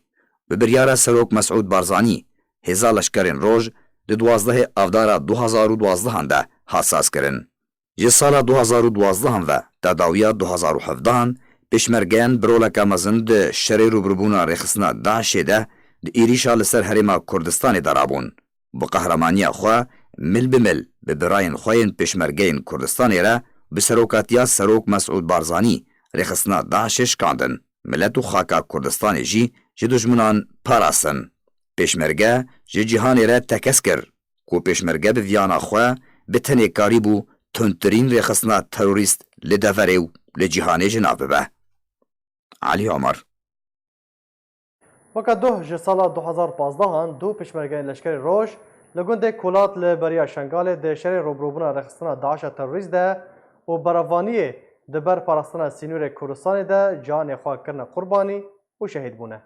bi biryara Serok Mesûd Barzanî hêza leşkerên roj di 12 avdara 2012 de hasas kirin. Ji sala 2012 ve tedawiya 2017 pêşmergeyan biroleka mezin di şerê rûbirûbûna rêxistina Daişê de di êrîşa li ser Herêma Kurdistanê de rabûn. Bi qehramaniya xwe mil bi mil bi birayên xwe yên pêşmergeyên Kurdistanê re bi serokatiya Serok Mesûd Barzanî rêxistina Daişê şikandin. Millet û xaka Kurdistanê jî ji dijminan parastin. Pêşmerge ji cîhanê re tekez kir ku pêşmerge bi viyana xwe bi tenê karî bû tundtirîn rêxistina terorîst li deverê û li cîhanê jî nav bibe. Alî Omar Weka duh ji sala 2015 du pêşmergeyên leşkerê roj li gundê Kulat li beriya Şengalê di şerê rûbirûbûna rêxistina Daişa terorîst de û berevaniyê di ber parastina Sînûrê Kurdistanê de canê xwe kirine qurbanî û şehîd bûne.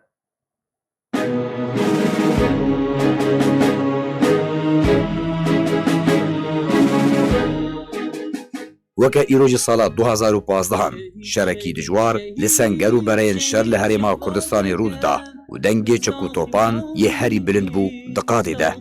Weke îro ji sala 2015 şerekî dijwar li Senger û bereyên şer li Herêma Kurdistanê rû dida û dengê çek û topan yê herî bilind bû di qadê de.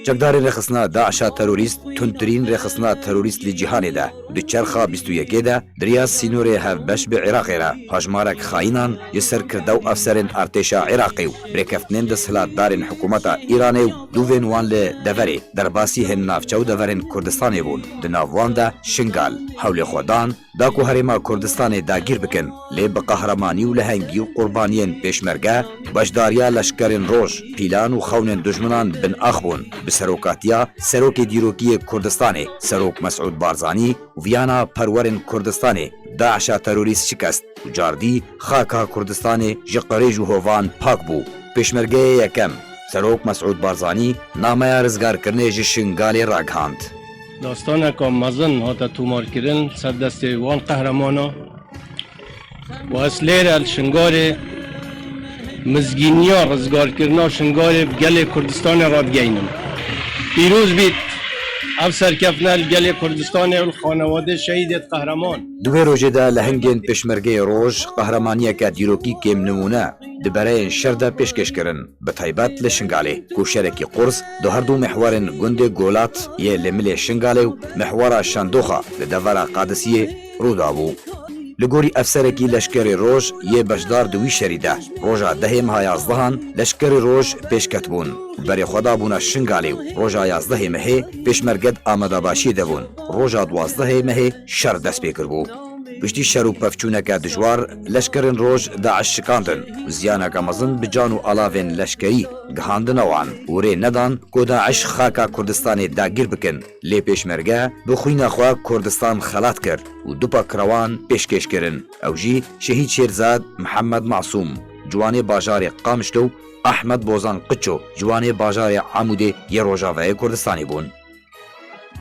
Çekdarên rêxistina Daişa terorîst tundtirîn rêxistina terorîst li cîhanê de di çerxa 21 de diriya Sînûrê hevbeş bi Iraqê re hejmarek xayînan ji ser kirda û efserên artêşa Iraqê û birêkeftinên desthilatdarên hikûmeta Îranê û dûvên wan li deverê derbasî hin navçew deverên Kurdistanê bûn. Di nav wan de Şingal hewlê xwe dan da ku Herêma Kurdistanê dagîr bikin lê bi qehremanî û lehengî û qurbaniyên pêşmerge bejdariya leşkerên roj pîlan û xewnên dijminan bin ax bûn bi serokatiya Serokê Dîrokiyê Kurdistanê Serok Mesûd Barzanî û viyana perwerên Kurdistanê Daişa terorîst şikest û cardî xaka Kurdistanê ji qirêj û hovan pak bû. Pêşmergeyê yekem Serok Mesûd Barzanî nameya rizgarkirinê ji Şingalê ragihand. داستانێکا مەزن هاتە تومارکردن سەر دەستێ وان قەهرەمانە و ئەس لێرە شنگارێ مزگینیا ڕزگارکردنا شنگارێ گەلێ کوردستانê ڕابگەینم پیرۆز بیت ئەو سەرکەفنە گەلێ کوردستانê و خانەوادە شەهیدێت قەهرەمان دوێ rojê de li hingên pêşmergeyê roj qehremaniyeke dîrokî kêm nimûne di bereyên şer de pêşkêşkirin bi taybet li Şingalê ku şerekî qurs di her du mihwarên gundê Golat yê li milê Şingalê û mihwara Şendoxa li devera Qadisiyê rûda bû. Li gorî efserekî leşkerê roj yê bejdar di wî şerî de roja dehê meha yazdehan leşkerê roj pêşketbûn berê xwe dabûna Şingalê û roja yazdehê mehê pêşmerge amadebaşiyê de bûn roja 12 mehê şer dest pê kirbû. Piştî şer û pevçûneke dijwar leşkerên roj Daeş şikandin û ziyaneke mezin bi can û alavên leşkerî gihandine wan û rê nedan ku Daeş xaka Kurdistanê dagîr bikin lê pêşmerge bi xwîna xwe Kurdistan xelat kir û du pakrewan pêşkêş kirin ew jî Şehîd Şêrzad Mihemed Masûm ciwanê bajarê Qamişlo û Ahmed Bozan Qiço ciwanê bajarê Amûdê yê Rojavayê Kurdistanê bûn.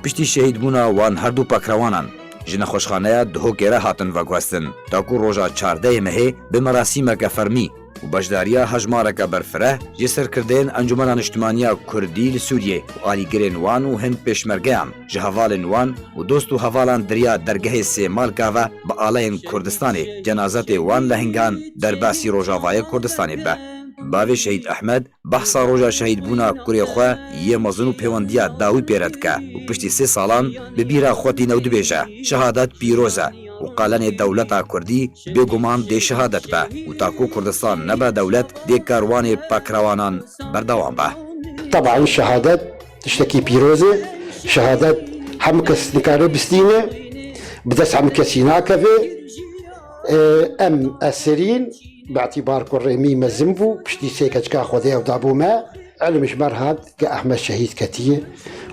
Piştî şehîdbûna wan her du pakrewanan ji nexweşxaneya Duhokê re hatin veguhestin ta ku roja çardehê mehê bi merasîmeke fermî û bejdariya hejmareke berfireh ji serkirdeyên Encumena Niştimaniya Kurdî li Sûriyê û alîgirên wan û hin pêşmergeyan ji hevalên wan û dost û hevalan diriya dergehê sê malka ve bi alayên Kurdistanê cenazetê wan lehingan derbasî Rojavayê Kurdistanê be. Bavê Şehîd Ehmed behsa roja şehîdbûna kurê xwe yê mezin û pêwendiya dawî pêre dike û piştî 3 salan bi bîra xwetî new dibêje şehadet pîroz e û qalenê dewleta Kurdî bêguman dê şehadet be û ta ku Kurdistan nebe dewlet dê karwanê pakrewanan berdewam be. طبعا شهادت تشتكي بيروزة شهادت هم كس نكاري بستينة بدس هم كسي ناكفة ام اسرين باعتبار كريمي مزمبو بشتي سيكتشكا خذيها ودابو ما علم شمر هاد كأحمد شهيد كتير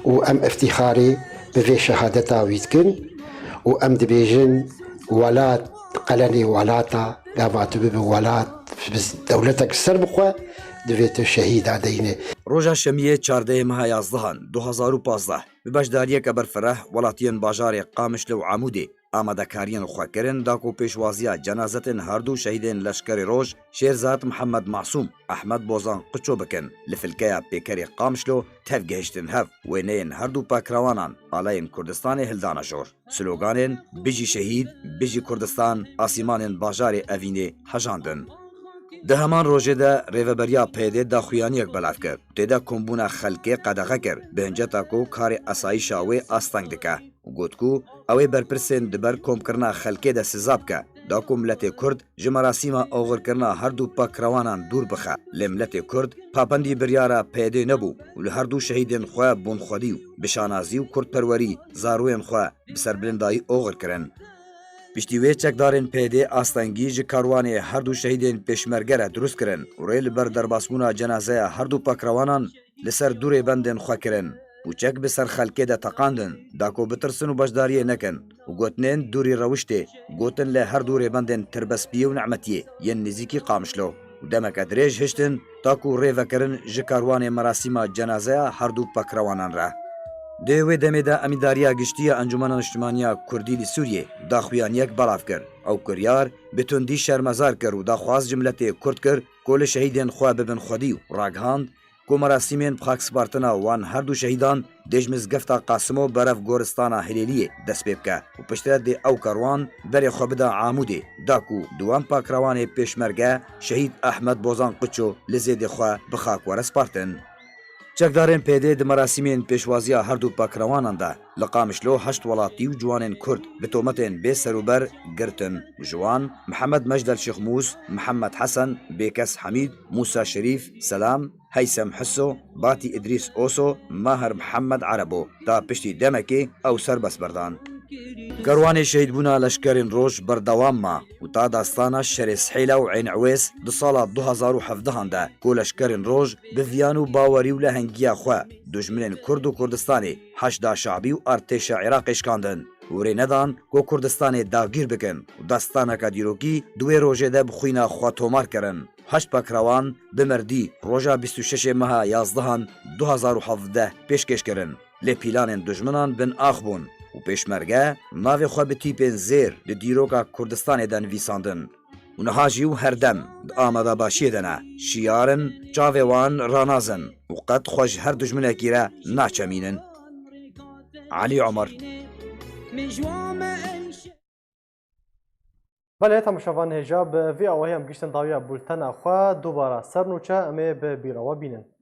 وأم افتخاري بفي شهادتا ويتكن وأم دبيجن ولات قلني ولاتا قامت بولات دولتك السربخة دفيت الشهيد عدينه ڕۆژە شەمیە چاردەیە مەها 11 2015 بەشداریەکە بەرفرەح وڵاتیان باژارێ قامشلە و عەمودێ ئامادەکاریان خواکردن داک و پێشوازیە جەنازەتên هەردوو شەهیدên لەشکری ڕۆژ شێرزاد محەممەد معسووم ئەحمەد بۆزان قچۆ بکەن لە فلکەیە پێکەری قامشلۆ تەفگەهشتن هەف وێنەیەن هەردوو پاکراوانان ئاڵایەن کوردستانی هەلدانەژۆر سلۆگانên بژی شەهید بژی کوردستان ئاسیمانên باژارێ ئەڤینێ هەژاندن Di heman rojê de rêveberiya pêdê daxuyaniyek belav kir. Têde kombûna xelkê qedexe kir bi hinceta ku karê esayîşa wê asteng dike. Got ku ew ê berpirsên diber komkirina xelkê de siza bike. Da ku miletê Kurd ji merasîma oxirkirina herdû pakrawanan dûr bixe. Lê miletê Kurd papendî biryara pêdê nebû û li herdû şehîdên xwe bonxwedî û bişanazî û kurdperwerî zarokên xwe bi serbilindayî oxir kirin. Piştî wê çekdarên pêdê astengî ji karwanê herdû şehîdên pêşmerge re drust kirin û rê li ber derbasbûna cenazeya herdû pakrawanan li ser dûrê bendên xwe kirin û çek bi ser xelkê de teqandin da ku bitirsin û beşdariyê nekin û gotinên dûrî rewiştê gotin lê her dûrê bendên tirbespiyê û nemetiyê yên nêzîkî Qamişlo û demeke dirêj hiştin ta ku rê vekirin ji karwanê merasîma cenazeya herdû pakrawanan re. Dê wê demê de emîdariya giştiya Encumena Niştimaniya Kurdî li Sûriyê daxuyaniyek belav kir. Ew kiryar bi tundî şermezar kir û daxwaz ji miletê Kurd kir ku li şehîdên xwe bibin xwedî û ragihand ku merasîmên xakspartina wan herdû şehîdan dêj mizgefta Qasimo berev goristana Hilêliyê dest pê bike û piştre dê ew karwan berê xwe bida Amûdê da ku duwan pakrawanê pêşmerge şehîd Ehmed Bozan Qiço li zêdê xwe bi xak were spartin. Çekdarên pêdê di merasîmên pêşwaziya herdû pakrawanan de li Qamişlo heşt welatî û ciwanên Kurd bi tometên bê serûber girtin. Ji wan Mihemed Mejdel Şixmûs, Mihemed Hesen, Bêkes Hemîd, Musa Şerîf, Selam, Heysem Hisso, Batî İdrîs Oso, Maher Mihemed Erebo ta piştî demekê ew serbest berdan. Kerwanê şehîdbûna leşkerên roj berdewam ma û ta dastana şerê Sihêla û Ên Ewês di sala 2017 de ku leşkerên roj bi viyan û bawerî û lehengiya xwe dijminên Kurd û Kurdistanê heşda şabî û artêşa Iraqê şikandin û rê nedan ku Kurdistanê dagîr bikin û dastaneka dîrokî duê rojê de bi xwîna xwe tomar kirin. Heşt pakrawan bi merdî roja 26 meha 11 2017 pêşkêş kirin. Lê pîlanên dijminan bin ax bûn û pêşmerge navê xwe bi tîpên zêr li dîroka Kurdistanê de nivîsandin û niha jî û herdem di amadebaşiyê de ne şiyarin çavê wan ranazin û qet xwe ji her dijminekî re naçemînin. Alî Omer Belê temaşevan hêja bi vê awahê em giştin dawiya bultena xwe dubara ser nûçe em ê bi bîrawe bînin.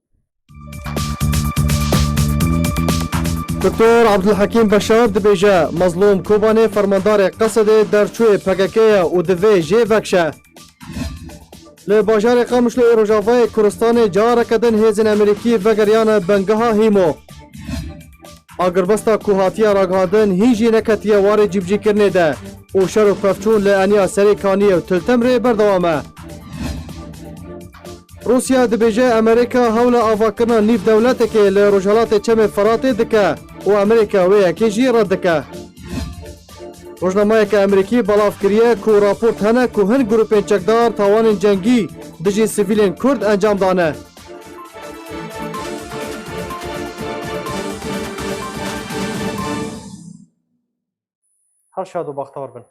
Doktor Abdulhakim Beşar dibêje mezlûm Kobanê fermandarê Qesedê derçûyê PKK ye û divê jê vekşe. Li bajarê Qamişlo ê Rojavayê Kurdistanê careke din hêzên Amerîkî vegeriyane bengeha Hîmo. Agirbesta ku hatiye ragihandin hîn jî neketiye warê cîbicîkirinê de û şer û pevçûn li eniya serê Kaniyê û Tiltemirê berdewam e. Rusya dibêje Amerîka hewla avakirina nîv dewletekê li Rojhilatê Çemê Feratê dike û Amerîka wê yekê jî red dike. Rojnamayeke Amerîkî belav kiriye ku raport hene ku hin grûpên çekdar tawanên cengî dijî sivîlên Kurd encam dane. Her şad û baxtewar bin.